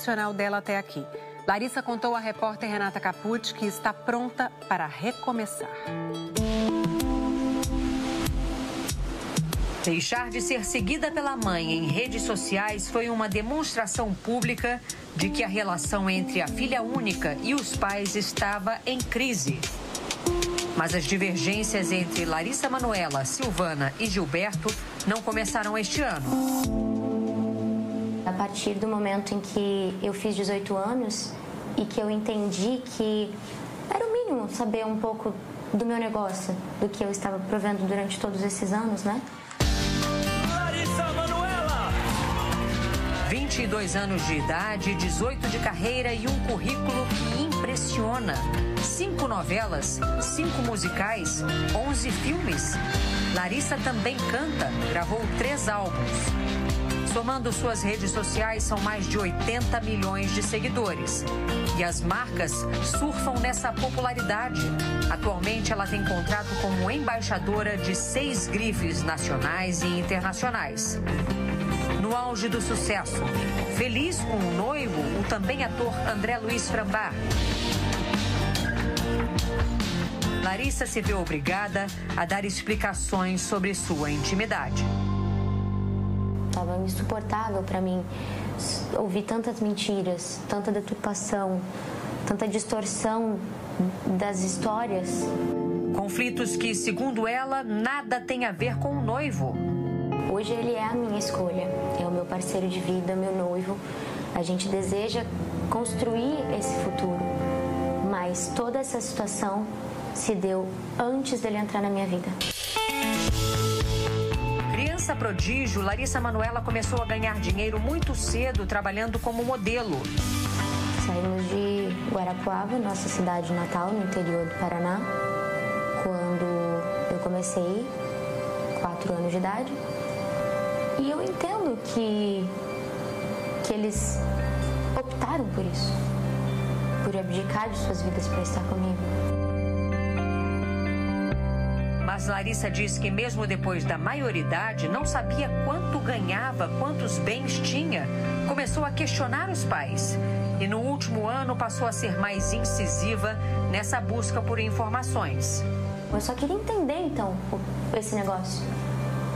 profissional dela até aqui. Larissa contou à repórter Renata Capucci que está pronta para recomeçar. Deixar de ser seguida pela mãe em redes sociais foi uma demonstração pública de que a relação entre a filha única e os pais estava em crise. Mas as divergências entre Larissa Manoela, Silvana e Gilberto não começaram este ano. A partir do momento em que eu fiz 18 anos e que eu entendi que era o mínimo saber um pouco do meu negócio, do que eu estava provendo durante todos esses anos, né? 22 anos de idade, 18 de carreira e um currículo que impressiona. 5 novelas, 5 musicais, 11 filmes. Larissa também canta, gravou 3 álbuns. Somando suas redes sociais, são mais de 80 milhões de seguidores. E as marcas surfam nessa popularidade. Atualmente, ela tem contrato como embaixadora de 6 grifes nacionais e internacionais. No auge do sucesso, feliz com o noivo, o também ator André Luiz Frambach. Larissa se vê obrigada a dar explicações sobre sua intimidade. Estava insuportável para mim ouvir tantas mentiras, tanta deturpação, tanta distorção das histórias. Conflitos que, segundo ela, nada tem a ver com o noivo. Hoje ele é a minha escolha, é o meu parceiro de vida, meu noivo. A gente deseja construir esse futuro, mas toda essa situação se deu antes dele entrar na minha vida. Criança prodígio, Larissa Manoela começou a ganhar dinheiro muito cedo trabalhando como modelo. Saímos de Guarapuava, nossa cidade natal, no interior do Paraná, quando eu comecei, 4 anos de idade. E eu entendo que eles optaram por isso, por abdicar de suas vidas para estar comigo. Mas Larissa diz que mesmo depois da maioridade, não sabia quanto ganhava, quantos bens tinha. Começou a questionar os pais. E no último ano passou a ser mais incisiva nessa busca por informações. Eu só queria entender, então, esse negócio.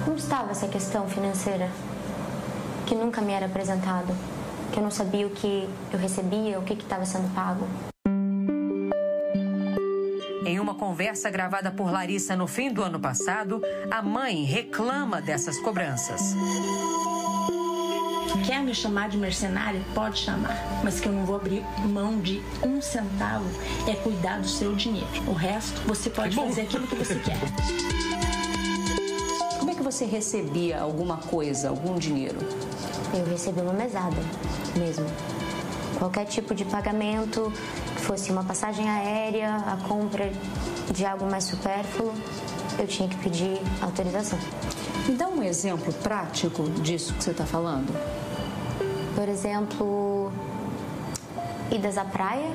Como estava essa questão financeira que nunca me era apresentado, que eu não sabia o que eu recebia, o que estava sendo pago. Em uma conversa gravada por Larissa no fim do ano passado, a mãe reclama dessas cobranças. Quer me chamar de mercenária? Pode chamar, mas que eu não vou abrir mão de 1 centavo é cuidar do seu dinheiro. O resto, você pode fazer aquilo que você quer. Como é que você recebia alguma coisa, algum dinheiro? Eu recebi uma mesada mesmo. Qualquer tipo de pagamento, que fosse uma passagem aérea, a compra de algo mais supérfluo, eu tinha que pedir autorização. Me dá um exemplo prático disso que você está falando. Por exemplo, idas à praia,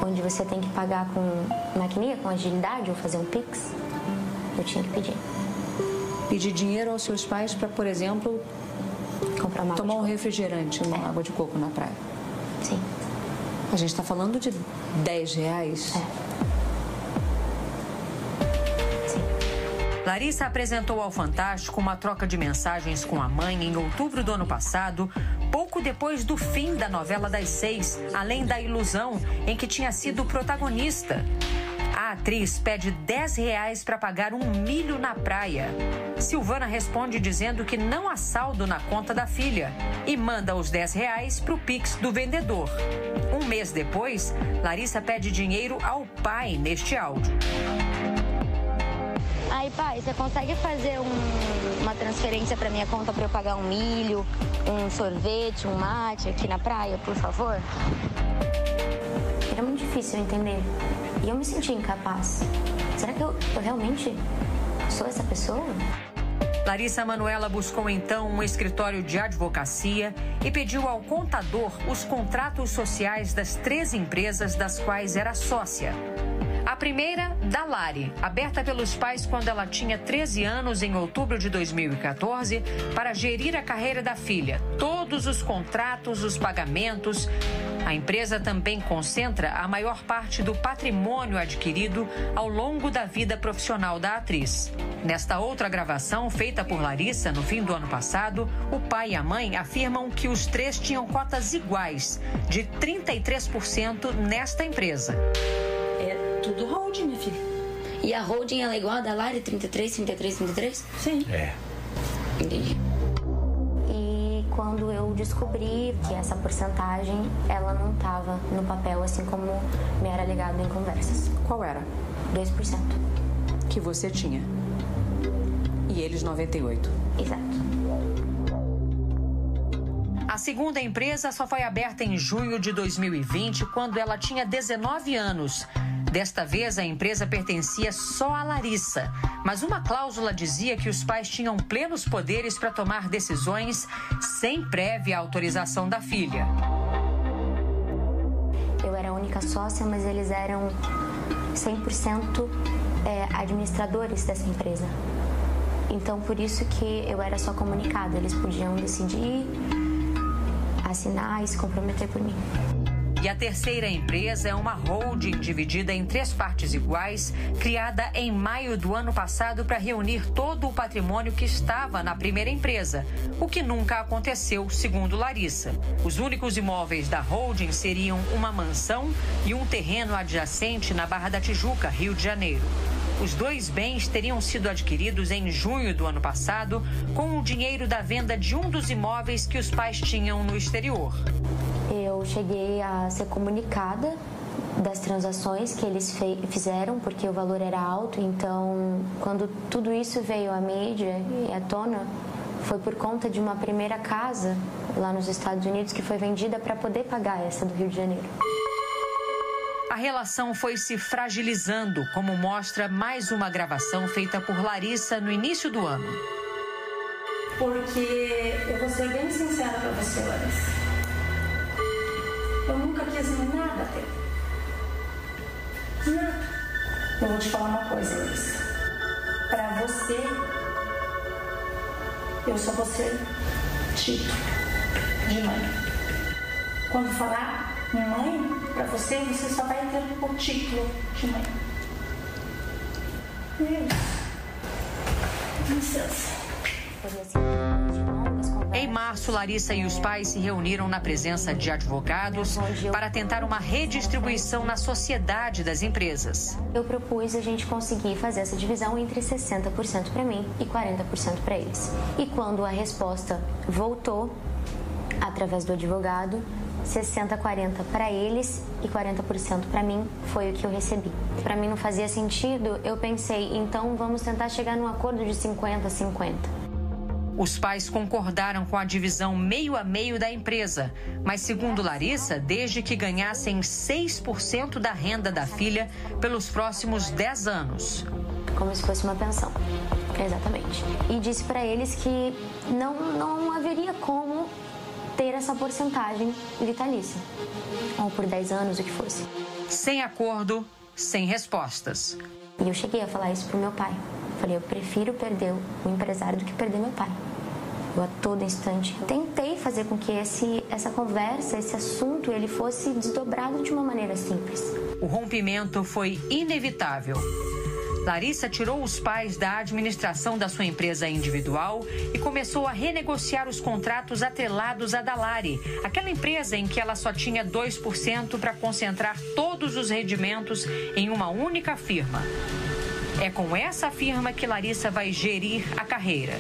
onde você tem que pagar com maquininha, com agilidade, ou fazer um Pix, eu tinha que pedir. Pedir dinheiro aos seus pais para, por exemplo, comprar uma tomar um refrigerante, uma água de coco na praia. Sim. A gente está falando de R$10. Sim. Larissa apresentou ao Fantástico uma troca de mensagens com a mãe em outubro do ano passado, pouco depois do fim da novela das 6, Além da Ilusão, em que tinha sido protagonista. A atriz pede R$10 para pagar um milho na praia. Silvana responde dizendo que não há saldo na conta da filha e manda os R$10 para o Pix do vendedor. Um mês depois, Larissa pede dinheiro ao pai neste áudio. Aí, pai, você consegue fazer uma transferência para minha conta para eu pagar um milho, um sorvete, um mate aqui na praia, por favor? Era muito difícil entender. E eu me senti incapaz. Será que eu realmente sou essa pessoa? Larissa Manoela buscou então um escritório de advocacia e pediu ao contador os contratos sociais das 3 empresas das quais era sócia. A primeira, Dalari, aberta pelos pais quando ela tinha 13 anos em outubro de 2014 para gerir a carreira da filha, todos os contratos, os pagamentos. A empresa também concentra a maior parte do patrimônio adquirido ao longo da vida profissional da atriz. Nesta outra gravação, feita por Larissa no fim do ano passado, o pai e a mãe afirmam que os três tinham cotas iguais, de 33% nesta empresa. É tudo holding, minha filha. E a holding, ela é igual a da Lari, 33, 33, 33? Sim. É. Entendi. E quando eu descobri que essa porcentagem, ela não estava no papel, assim como me era alegado em conversas. Qual era? 2%. Que você tinha. E eles 98%. Exato. A segunda empresa só foi aberta em junho de 2020, quando ela tinha 19 anos. Desta vez, a empresa pertencia só a Larissa, mas uma cláusula dizia que os pais tinham plenos poderes para tomar decisões sem prévia autorização da filha. Eu era a única sócia, mas eles eram 100% administradores dessa empresa. Então, por isso que eu era só comunicada. Eles podiam decidir, assinar e se comprometer por mim. E a terceira empresa é uma holding dividida em 3 partes iguais, criada em maio do ano passado para reunir todo o patrimônio que estava na primeira empresa, o que nunca aconteceu, segundo Larissa. Os únicos imóveis da holding seriam uma mansão e um terreno adjacente na Barra da Tijuca, Rio de Janeiro. Os 2 bens teriam sido adquiridos em junho do ano passado com o dinheiro da venda de um dos imóveis que os pais tinham no exterior. Eu cheguei a ser comunicada das transações que eles fizeram, porque o valor era alto. Então, quando tudo isso veio à mídia e à tona, foi por conta de uma primeira casa lá nos Estados Unidos que foi vendida para poder pagar essa do Rio de Janeiro. A relação foi se fragilizando, como mostra mais uma gravação feita por Larissa no início do ano. Porque eu vou ser bem sincera pra você, Larissa. Eu nunca quis nada teu. Nada. Eu vou te falar uma coisa, Larissa. Pra você, eu só vou ser título de mãe. Quando falar mãe, pra você, você só vai ter o título de mãe. É isso. Licença. Em março, Larissa e os pais se reuniram na presença de advogados para tentar uma redistribuição na sociedade das empresas. Eu propus a gente conseguir fazer essa divisão entre 60% para mim e 40% para eles. E quando a resposta voltou, através do advogado, 60-40 para eles e 40% para mim foi o que eu recebi. Para mim não fazia sentido, eu pensei, então vamos tentar chegar num acordo de 50-50. Os pais concordaram com a divisão meio a meio da empresa, mas segundo Larissa, desde que ganhassem 6% da renda da filha pelos próximos 10 anos. Como se fosse uma pensão, exatamente. E disse para eles que não haveria como ter essa porcentagem vitalícia, ou por 10 anos, o que fosse. Sem acordo, sem respostas. E eu cheguei a falar isso pro meu pai. Falei, eu prefiro perder o empresário do que perder meu pai. Eu a todo instante tentei fazer com que essa conversa, esse assunto, ele fosse desdobrado de uma maneira simples. O rompimento foi inevitável. Larissa tirou os pais da administração da sua empresa individual e começou a renegociar os contratos atrelados à Dalari, aquela empresa em que ela só tinha 2% para concentrar todos os rendimentos em uma única firma. É com essa firma que Larissa vai gerir a carreira.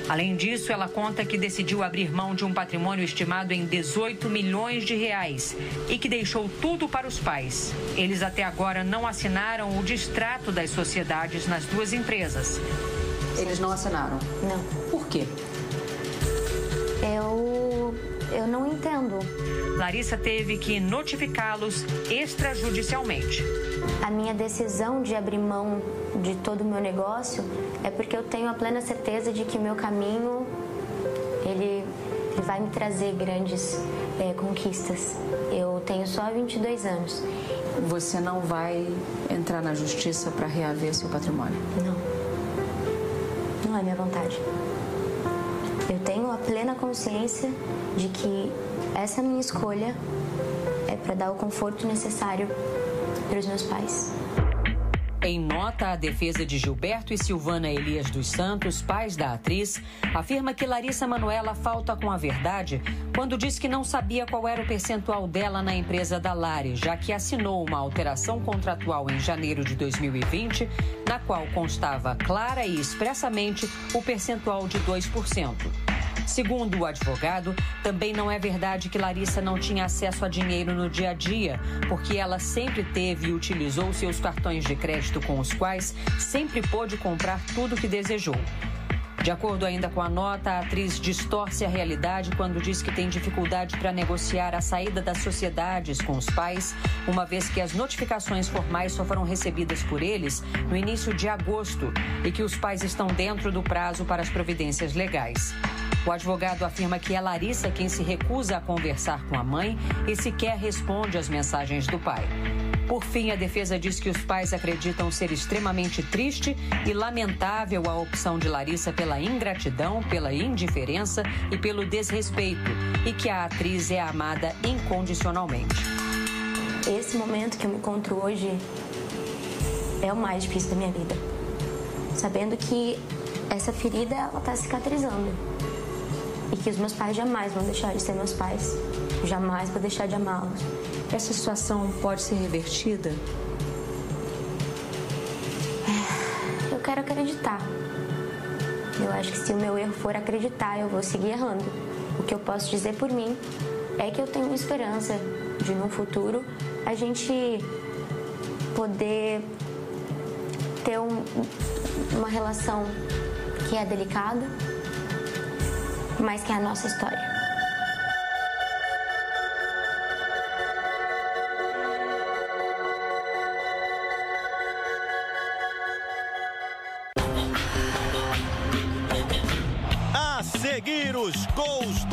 Além disso, ela conta que decidiu abrir mão de um patrimônio estimado em 18 milhões de reais e que deixou tudo para os pais. Eles até agora não assinaram o distrato das sociedades nas 2 empresas. Eles não assinaram? Não. Por quê? Eu não entendo. Larissa teve que notificá-los extrajudicialmente. A minha decisão de abrir mão de todo o meu negócio é porque eu tenho a plena certeza de que o meu caminho, ele vai me trazer grandes conquistas. Eu tenho só 22 anos. Você não vai entrar na justiça para reaver seu patrimônio? Não é minha vontade. Eu tenho a plena consciência de que essa minha escolha é para dar o conforto necessário para os meus pais. Em nota, a defesa de Gilberto e Silvana Elias dos Santos, pais da atriz, afirma que Larissa Manoela falta com a verdade quando diz que não sabia qual era o percentual dela na empresa da Lari, já que assinou uma alteração contratual em janeiro de 2020, na qual constava clara e expressamente o percentual de 2%. Segundo o advogado, também não é verdade que Larissa não tinha acesso a dinheiro no dia a dia, porque ela sempre teve e utilizou seus cartões de crédito com os quais sempre pôde comprar tudo o que desejou. De acordo ainda com a nota, a atriz distorce a realidade quando diz que tem dificuldade para negociar a saída das sociedades com os pais, uma vez que as notificações formais só foram recebidas por eles no início de agosto e que os pais estão dentro do prazo para as providências legais. O advogado afirma que é Larissa quem se recusa a conversar com a mãe e sequer responde às mensagens do pai. Por fim, a defesa diz que os pais acreditam ser extremamente triste e lamentável a opção de Larissa pela ingratidão, pela indiferença e pelo desrespeito, e que a atriz é amada incondicionalmente. Esse momento que eu me encontro hoje é o mais difícil da minha vida. Sabendo que essa ferida, ela está cicatrizando. E que os meus pais jamais vão deixar de ser meus pais. Jamais vou deixar de amá-los. Essa situação pode ser revertida? Eu quero acreditar. Eu acho que se o meu erro for acreditar, eu vou seguir errando. O que eu posso dizer por mim é que eu tenho esperança de, no futuro, a gente poder ter uma relação que é delicada, mas que é a nossa história. A seguir os gols do